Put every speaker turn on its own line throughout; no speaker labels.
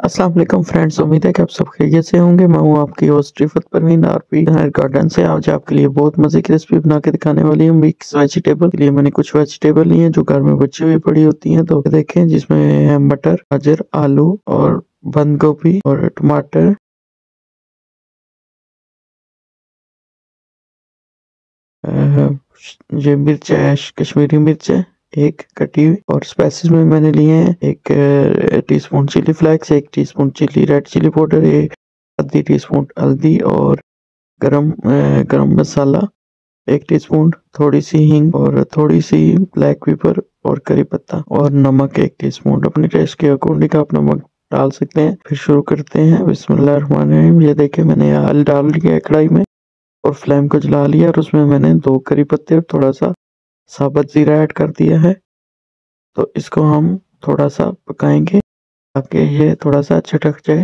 अस्सलाम वालेकुम फ्रेंड्स, उम्मीद है कि आप सब खैरियत से होंगे। मैं हूं आपकी host Rifat Parveen RP garden से। आज आपके लिए बहुत मजे की रेसिपी बना के दिखाने वाली हूं। मिक्स वेजिटेबल के लिए मैंने कुछ वेजिटेबल ली है जो घर में बची हुई पड़ी होती हैं। तो देखें, जिसमें है मटर, गाजर, आलू और बंद गोभी और टमाटर, ये मिर्च है, कश्मीरी मिर्च है एक कटी हुई। और स्पाइसेस में मैंने लिए हैं एक टीस्पून चिली फ्लेक्स, एक teaspoon chilli red chilli powder, एक आधी टीस्पून हल्दी और गरम मसाला एक टीस्पून, थोड़ी सी हींग और थोड़ी सी ब्लैक पेपर और करी पत्ता और नमक एक टीस्पून। अपने टेस्ट के अकॉर्डिंग आप नमक डाल सकते हैं। फिर शुरू करते हैं। बिस्मिल्लाहिर्रहमानिर्रहीम। ये देखिए, मैंने ऑयल डाल दिया है कढ़ाई में और फ्लेम को जला लिया और उसमें मैंने 2 करी पत्ते और थोड़ा सा साबुत जीरा ऐड कर दिया है। तो इसको हम थोड़ा सा पकाएंगे ताकि ये थोड़ा सा चटक जाए।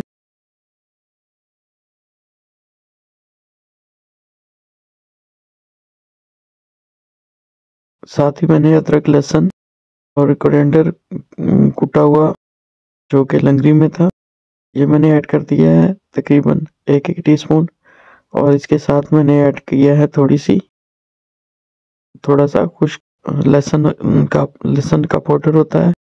साथ ही मैंने अदरक, लहसुन और कोरिएंडर कुटा हुआ जो कि लंगरी में था, ये मैंने ऐड कर दिया है तकरीबन 1-1 टीस्पून। और इसके साथ मैंने ऐड किया है थोड़ा सा खुश्क लहसुन का पाउडर होता है।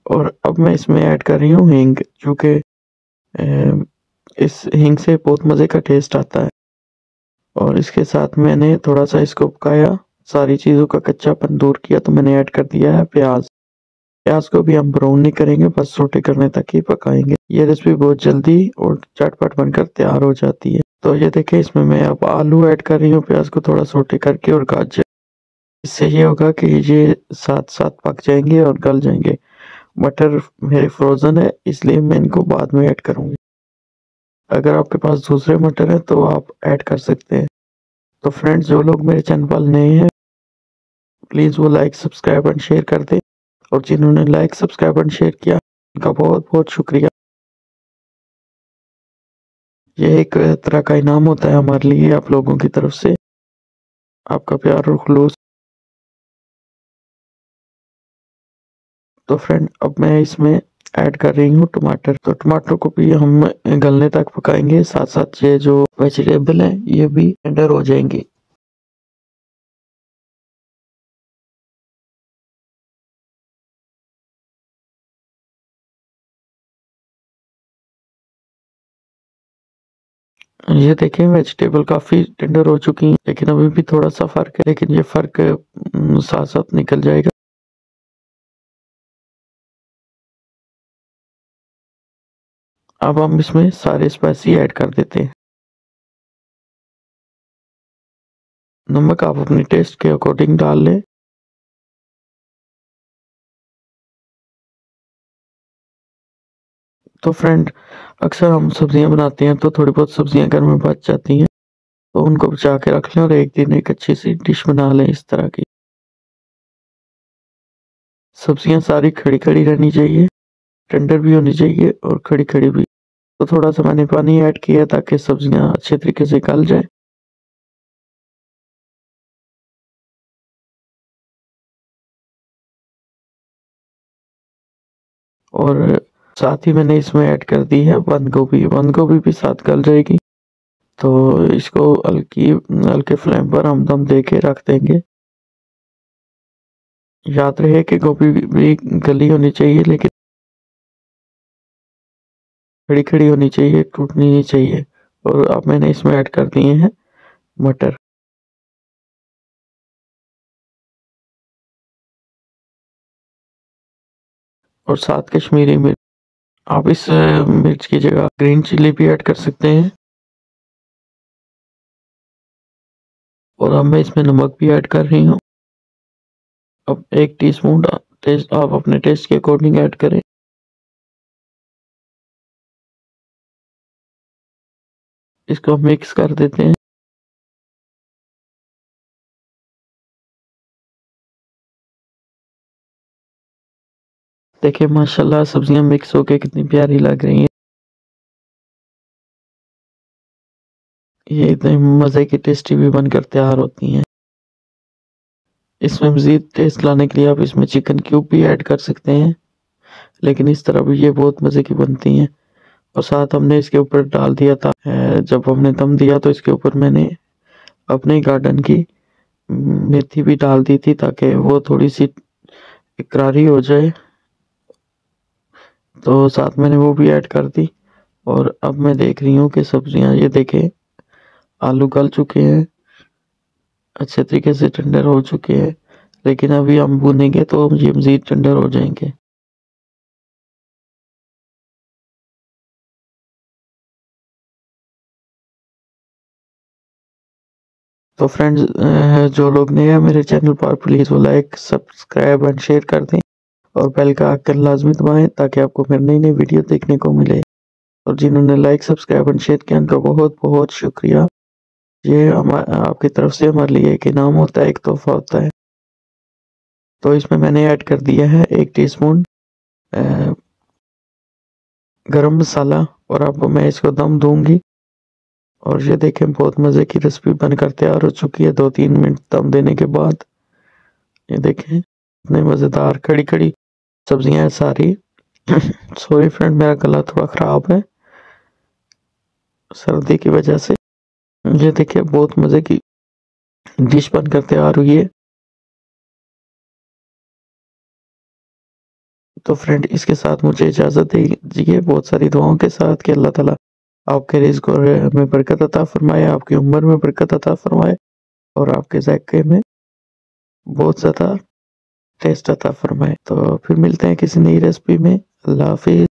और अब मैं इसमें ऐड कर रही हूँ हींग, जो कि इस हींग से बहुत मज़े का टेस्ट आता है। और इसके साथ मैंने थोड़ा सा इसको पकाया, सारी चीज़ों का कच्चापन दूर किया। तो मैंने ऐड कर दिया है प्याज। प्याज को भी हम ब्राउन नहीं करेंगे, बस सोटे करने तक ही पकाएंगे। ये रेसिपी बहुत जल्दी और झटपट बनकर तैयार हो जाती है। तो ये देखिए, इसमें मैं अब आलू ऐड कर रही हूँ, प्याज को थोड़ा सोटे करके, और गाजर। इससे ये होगा कि ये साथ साथ पक जाएंगे और गल जाएंगे। मटर मेरे फ्रोजन है, इसलिए मैं इनको बाद में ऐड करूंगी। अगर आपके पास दूसरे मटर हैं तो आप ऐड कर सकते हैं। तो फ्रेंड्स, जो लोग मेरे चैनल पर नए हैं, प्लीज़ वो लाइक, सब्सक्राइब एंड शेयर कर दें। और जिन्होंने लाइक, सब्सक्राइब एंड शेयर किया, उनका बहुत बहुत शुक्रिया। ये एक तरह का इनाम होता है हमारे लिए आप लोगों की तरफ से, आपका प्यार और खुलूस। तो फ्रेंड, अब मैं इसमें ऐड कर रही हूँ टमाटर। तो टमाटर को भी हम गलने तक पकाएंगे, साथ साथ ये जो वेजिटेबल है ये भी टेंडर हो जाएंगे। ये देखें, वेजिटेबल काफी टेंडर हो चुकी हैं, लेकिन अभी भी थोड़ा सा फर्क है, लेकिन ये फर्क साथ साथ निकल जाएगा। अब हम इसमें सारे स्पाइसी ऐड कर देते हैं। नमक आप अपने टेस्ट के अकॉर्डिंग डाल लें। तो फ्रेंड, अक्सर हम सब्जियां बनाते हैं तो थोड़ी बहुत सब्जियां घर में बच जाती हैं, तो उनको बचा के रख लें और एक दिन एक अच्छी सी डिश बना लें इस तरह की। सब्जियां सारी खड़ी खड़ी रहनी चाहिए, टेंडर भी होनी चाहिए और खड़ी खड़ी भी। तो थोड़ा सा मैंने पानी ऐड किया ताकि सब्जियां अच्छे तरीके से गल जाए। और साथ ही मैंने इसमें ऐड कर दी है बंद गोभी। बंद गोभी भी साथ गल जाएगी। तो इसको हल्के फ्लेम पर हम दम दे के रख देंगे। याद रहे कि गोभी भी गली होनी चाहिए, लेकिन खड़ी खड़ी होनी चाहिए, टूटनी नहीं चाहिए। और अब मैंने इसमें ऐड कर दिए हैं मटर और साथ कश्मीरी मिर्च। आप इस मिर्च की जगह ग्रीन चिली भी ऐड कर सकते हैं। और अब मैं इसमें नमक भी ऐड कर रही हूँ। अब 1 टीस्पून टेस्ट आप अपने टेस्ट के अकॉर्डिंग ऐड करें। इसको मिक्स कर देते हैं। देखिए, माशाल्लाह सब्जियां मिक्स होके कितनी प्यारी लग रही हैं। ये इतने मज़े की टेस्टी भी बनकर तैयार होती हैं। इसमें मज़ीद टेस्ट लाने के लिए आप इसमें चिकन क्यूब भी ऐड कर सकते हैं, लेकिन इस तरह भी ये बहुत मज़े की बनती हैं। और साथ हमने इसके ऊपर डाल दिया था, जब हमने दम दिया तो इसके ऊपर मैंने अपने गार्डन की मेथी भी डाल दी थी ताकि वो थोड़ी सी करारी हो जाए, तो साथ मैंने वो भी ऐड कर दी। और अब मैं देख रही हूँ कि सब्जियां, ये देखें, आलू गल चुके हैं, अच्छे तरीके से टेंडर हो चुके हैं, लेकिन अभी हम भूनेंगे तो ये मज़ीद टेंडर हो जाएंगे। तो फ्रेंड्स, जो लोग नए हैं मेरे चैनल पर, प्लीज़ वो लाइक सब्सक्राइब एंड शेयर कर दें और बेल का आइकन लाजमी दबाएं ताकि आपको मेरी नई नई वीडियो देखने को मिले। और जिन्होंने लाइक सब्सक्राइब एंड शेयर किया उनका बहुत बहुत शुक्रिया। ये आपकी तरफ से हमारे लिए एक इनाम होता है, एक तोहफा होता है। तो इसमें मैंने ऐड कर दिया है 1 टीस्पून गरम मसाला, और अब मैं इसको दम दूंगी। और ये देखें, बहुत मज़े की रेसिपी बनकर तैयार हो चुकी है 2-3 मिनट दम देने के बाद। ये देखें, इतने मज़ेदार खड़ी खड़ी सब्जियां हैं सारी। सॉरी फ्रेंड, मेरा गला थोड़ा ख़राब है सर्दी की वजह से। ये देखिए, बहुत मज़े की डिश बनकर तैयार हुई है। तो फ्रेंड, इसके साथ मुझे इजाज़त दीजिए, बहुत सारी दुआओं के साथ, कि अल्लाह ताला आपके रिज़्क़ में बरकत अता फरमाए, आपकी उम्र में बरकत अता फरमाए और आपके ज़ायक़े में बहुत ज़्यादा टेस्ट अता फरमाए। तो फिर मिलते हैं किसी नई रेसिपी में। अल्लाह हाफ़िज़।